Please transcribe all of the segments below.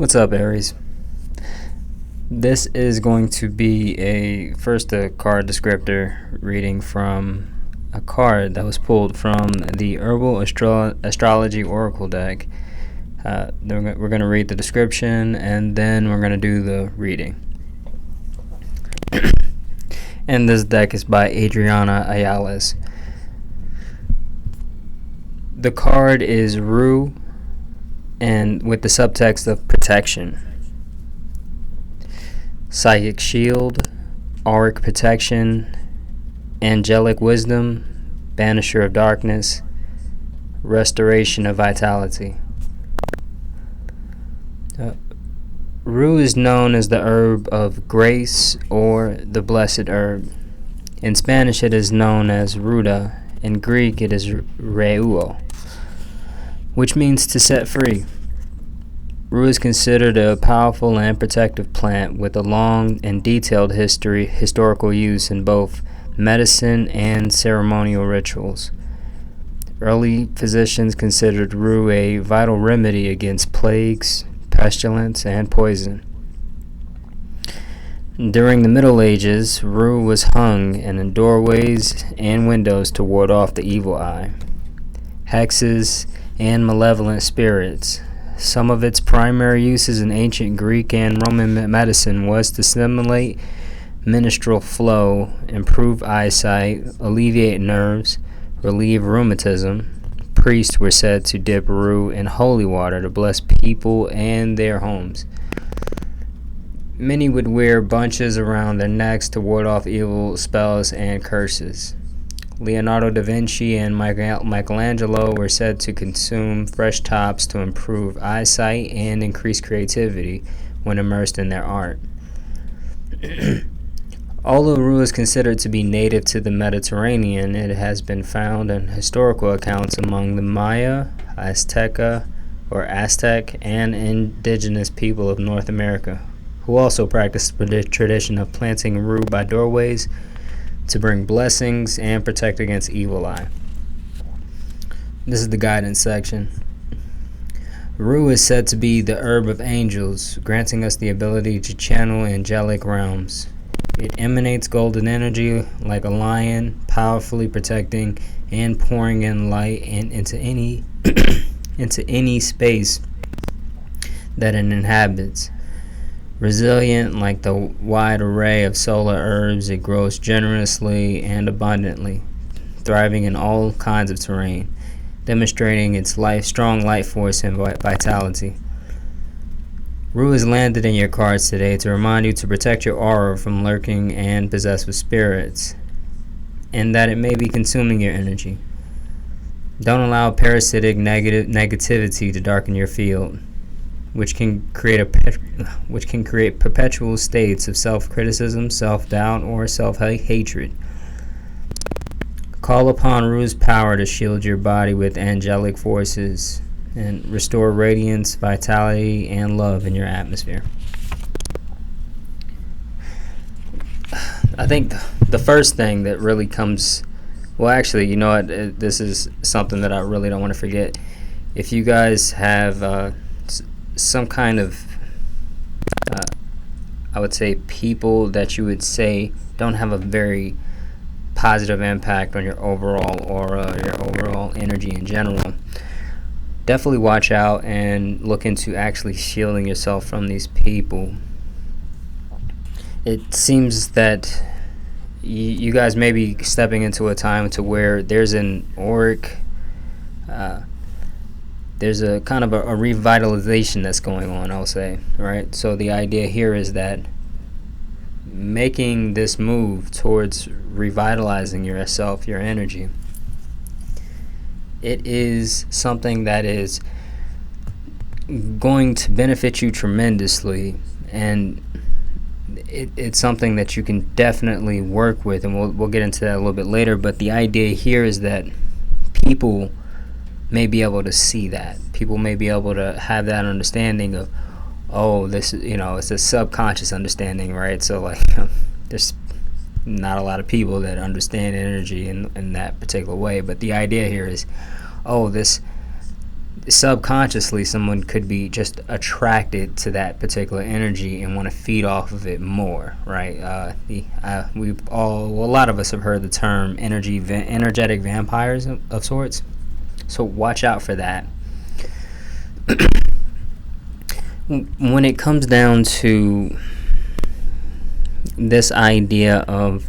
What's up, Aries? This is going to be a card descriptor reading from a card that was pulled from the Herbal Astrology Oracle deck. We're going to read the description and then we're going to do the reading. And this deck is by Adriana Ayales. The card is Ru, and with the subtext of protection. Psychic shield, auric protection, angelic wisdom, banisher of darkness, restoration of vitality. Ru is known as the herb of grace or the blessed herb. In Spanish it is known as ruda. In Greek it is reuo, which means to set free. Ru is considered a powerful and protective plant with a long and detailed historical use in both medicine and ceremonial rituals. Early physicians considered Ru a vital remedy against plagues, pestilence, and poison. During the Middle Ages, Ru was hung in doorways and windows to ward off the evil eye, hexes, and malevolent spirits. Some of its primary uses in ancient Greek and Roman medicine was to stimulate menstrual flow, improve eyesight, alleviate nerves, relieve rheumatism. Priests were said to dip Ru in holy water to bless people and their homes. Many would wear bunches around their necks to ward off evil spells and curses. Leonardo da Vinci and Michelangelo were said to consume fresh tops to improve eyesight and increase creativity when immersed in their art. Although Ru is considered to be native to the Mediterranean, it has been found in historical accounts among the Maya, Aztec, and indigenous people of North America, who also practiced the tradition of planting Ru by doorways to bring blessings and protect against evil eye. This is the guidance section. Ru is said to be the herb of angels, granting us the ability to channel angelic realms. It emanates golden energy like a lion, powerfully protecting and pouring in light into any into any space that it inhabits. Resilient like the wide array of solar herbs, it grows generously and abundantly, thriving in all kinds of terrain, demonstrating its strong life force and vitality. Ru is landed in your cards today to remind you to protect your aura from lurking and possessive spirits, and that it may be consuming your energy. Don't allow parasitic negativity to darken your field, which can create perpetual states of self-criticism, self-doubt, or self-hatred. Call upon Ru's power to shield your body with angelic forces and restore radiance, vitality, and love in your atmosphere. I think the first thing that really comes... Well, actually, you know what? This is something that I really don't want to forget. If you guys have... some kind of I would say people that you would say don't have a very positive impact on your overall aura, your overall energy in general, definitely watch out and look into actually shielding yourself from these people. It seems that you guys may be stepping into a time to where there's an auric there's a kind of a revitalization that's going on, I'll say, right? So the idea here is that making this move towards revitalizing yourself, your energy, it is something that is going to benefit you tremendously, and it's something that you can definitely work with, and we'll get into that a little bit later. But the idea here is that people may be able to see that. People may be able to have that understanding of, oh, this, it's a subconscious understanding, right? So, like, there's not a lot of people that understand energy in that particular way. But the idea here is, oh, this subconsciously someone could be just attracted to that particular energy and want to feed off of it more, right? A lot of us have heard the term energetic vampires of sorts. So watch out for that. When it comes down to this idea of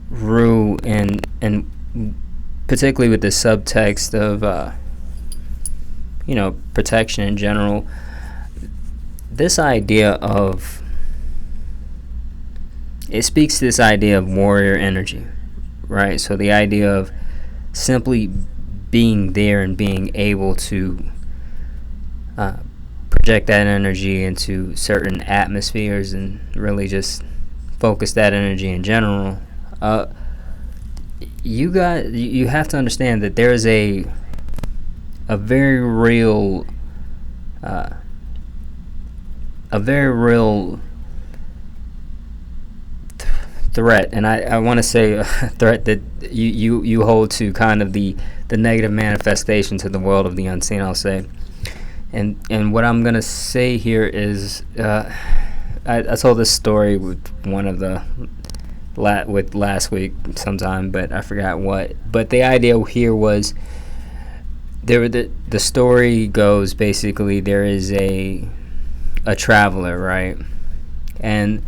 Ru and particularly with the subtext of protection in general, this idea of it speaks to this idea of warrior energy, right? So the idea of simply being there and being able to project that energy into certain atmospheres and really just focus that energy in general. You have to understand that there is a very real threat, and I want to say a threat that you hold to kind of the negative manifestation to the world of the unseen, I'll say. And what I'm gonna say here is I told this story with one of the with last week sometime, but I forgot what. But the idea here was the story goes basically there is a traveler, right? And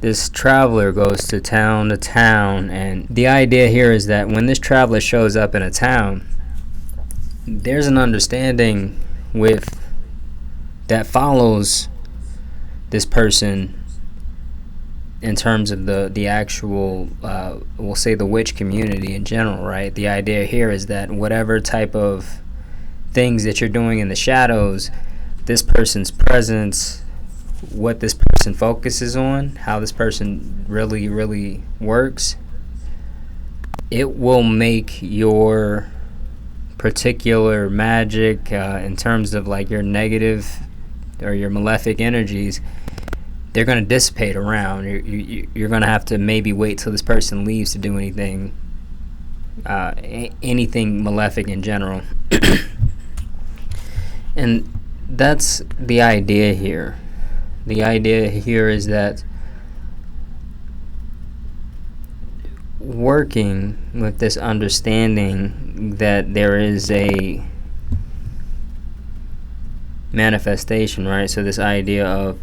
this traveler goes to town, and the idea here is that when this traveler shows up in a town, there's an understanding with that follows this person in terms of the actual we'll say the witch community in general, right? The idea here is that whatever type of things that you're doing in the shadows, this person's presence, what this person focuses on, how this person really works, it will make your particular magic in terms of like your negative or your malefic energies, they're going to dissipate around. You're going to have to maybe wait till this person leaves to do anything malefic in general. And that's the idea here. The idea here is that working with this understanding that there is a manifestation, right? So this idea of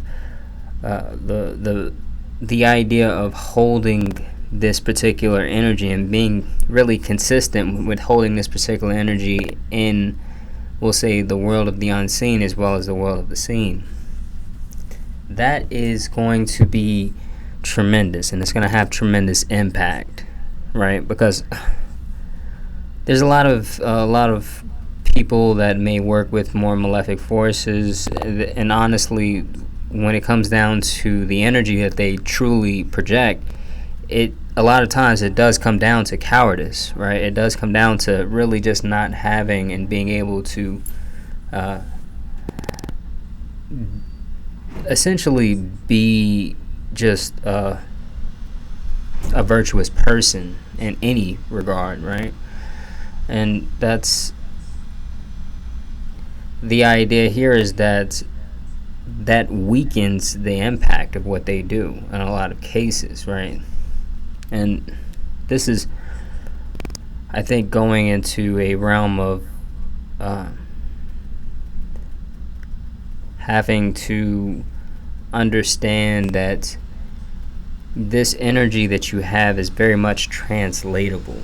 the idea of holding this particular energy and being really consistent with holding this particular energy in, we'll say, the world of the unseen as well as the world of the seen. That is going to be tremendous, and it's going to have tremendous impact, right? Because there's a lot of people that may work with more malefic forces, and honestly, when it comes down to the energy that they truly project, a lot of times it does come down to cowardice, right? It does come down to really just not having and being able to essentially be just a virtuous person in any regard, right? And that's the idea here, is that weakens the impact of what they do in a lot of cases, right? And this is, I think, going into a realm of having to understand that this energy that you have is very much translatable,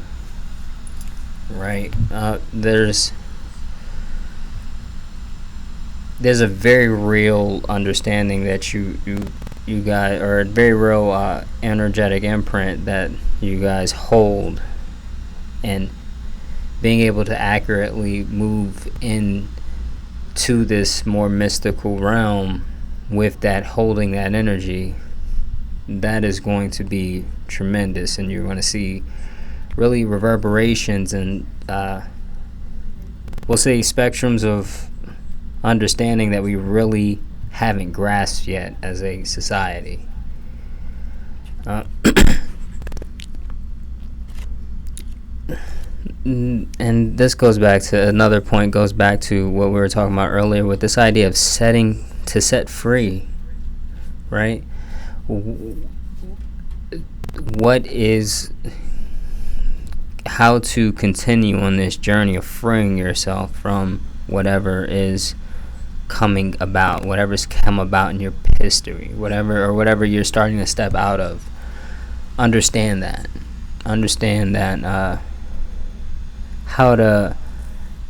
right? There's a very real understanding that you guys, or a very real energetic imprint that you guys hold, and being able to accurately move into this more mystical realm with that, holding that energy, that is going to be tremendous, and you're going to see really reverberations and we'll say spectrums of understanding that we really haven't grasped yet as a society. and this goes back to another point, goes back to what we were talking about earlier with this idea of set free, right? What is how to continue on this journey of freeing yourself from whatever is coming about, whatever's come about in your history, whatever you're starting to step out of. Understand that how to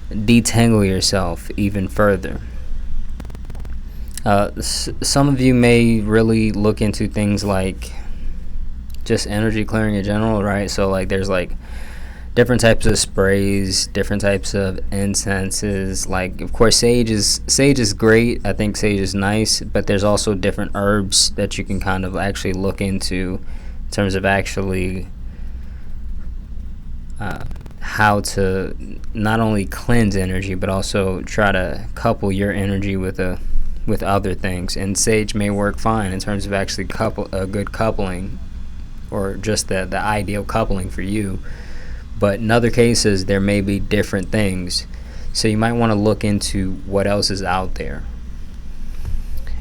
detangle yourself even further. Some of you may really look into things like just energy clearing in general, right? So like there's like different types of sprays, different types of incenses. Like, of course, sage is great. I think sage is nice, but there's also different herbs that you can kind of actually look into in terms of actually how to not only cleanse energy, but also try to couple your energy with other things. And sage may work fine in terms of actually a good coupling, or just the ideal coupling for you. But in other cases, there may be different things. So you might want to look into what else is out there.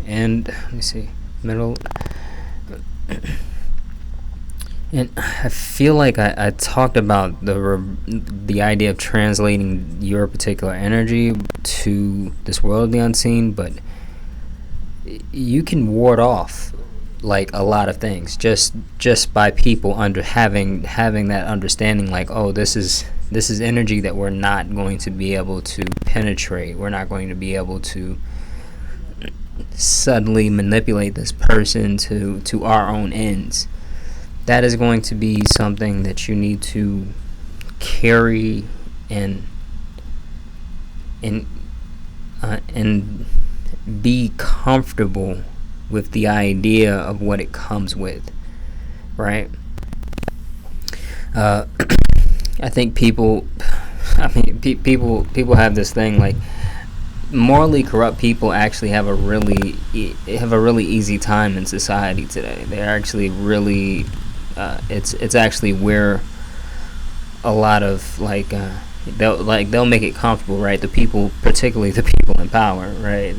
And let me see, and I feel like I talked about the idea of translating your particular energy to this world of the unseen, but you can ward off like a lot of things just by people having that understanding, like, oh, this is energy that we're not going to be able to penetrate. We're not going to be able to suddenly manipulate this person to our own ends. That is going to be something that you need to carry and be comfortable with the idea of what it comes with, right? I think people have this thing, like, morally corrupt people actually have a really easy time in society today. They're actually really it's actually where a lot of they'll make it comfortable, right? The people, particularly the people in power, right?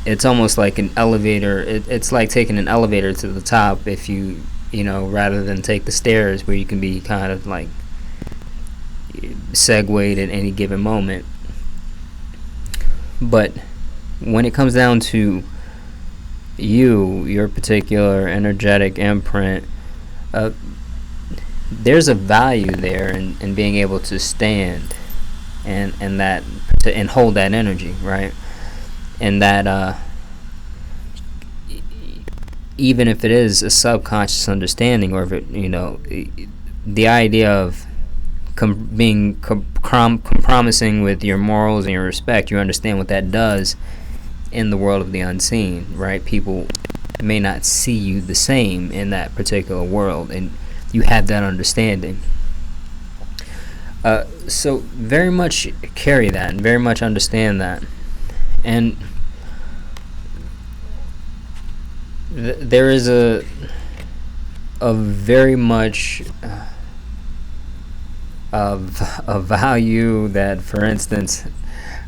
It's almost like an elevator. It's like taking an elevator to the top, if you rather than take the stairs, where you can be kind of like segued at any given moment. But when it comes down to your particular energetic imprint, there's a value there in being able to stand and hold that energy, right? And that even if it is a subconscious understanding, or if it, the idea of being compromising with your morals and your respect, you understand what that does in the world of the unseen, right? People may not see you the same in that particular world, and you have that understanding. So very much carry that and very much understand that. And there is a very much of value that, for instance,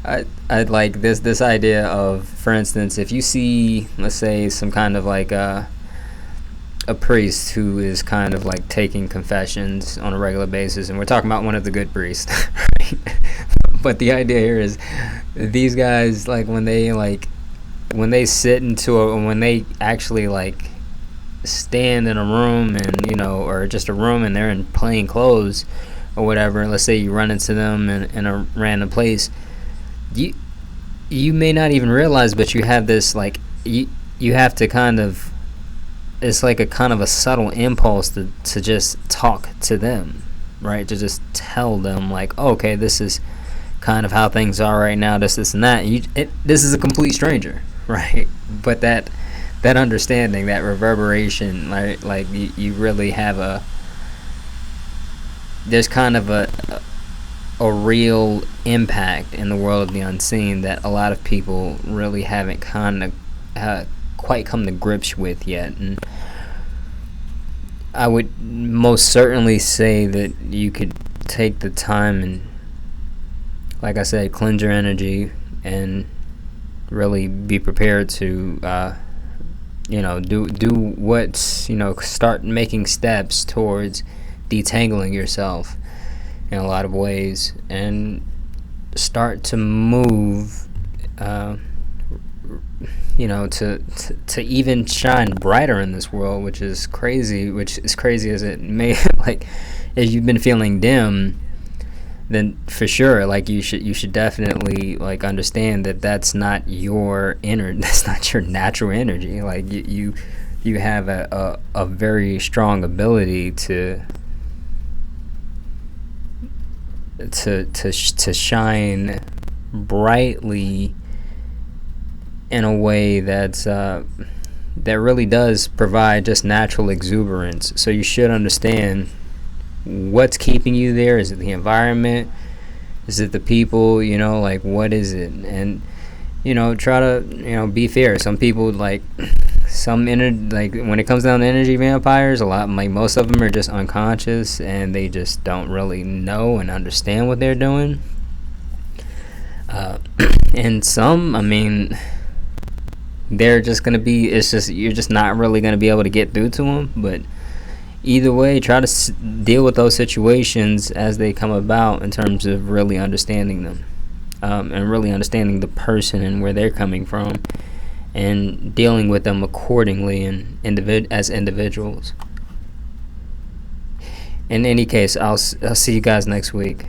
I like this idea of, for instance, if you see, let's say, some kind of like a priest who is kind of like taking confessions on a regular basis, and we're talking about one of the good priests, right? But the idea here is, these guys, like, when they sit when they actually like stand in a room, and or just a room, and they're in plain clothes or whatever, let's say you run into them in a random place, you may not even realize, but you have this, like, you have to kind of, it's like a kind of a subtle impulse to just talk to them, right? To just tell them, like, oh, okay, this is kind of how things are right now, this and that. This is a complete stranger, right? But that understanding, that reverberation, like you really have there's kind of a real impact in the world of the unseen that a lot of people really haven't kind of quite come to grips with yet. And I would most certainly say that you could take the time and, like I said, cleanse your energy and really be prepared to do what's, start making steps towards detangling yourself in a lot of ways, and start to move to even shine brighter in this world, which is crazy as it may like. If you've been feeling dim, then for sure, like, you should definitely, like, understand that that's not your that's not your natural energy. Like, you have a very strong ability to shine brightly in a way that really does provide just natural exuberance. So you should understand what's keeping you there. Is it the environment? Is it the people? Like, what is it? And try to be fair. Some people, like, like, when it comes down to energy vampires, most of them are just unconscious, and they just don't really know and understand what they're doing. And some, I mean, they're just gonna be, you're just not really gonna be able to get through to them. But either way, try to deal with those situations as they come about, in terms of really understanding them, and really understanding the person and where they're coming from, and dealing with them accordingly and as individuals. In any case, I'll see you guys next week.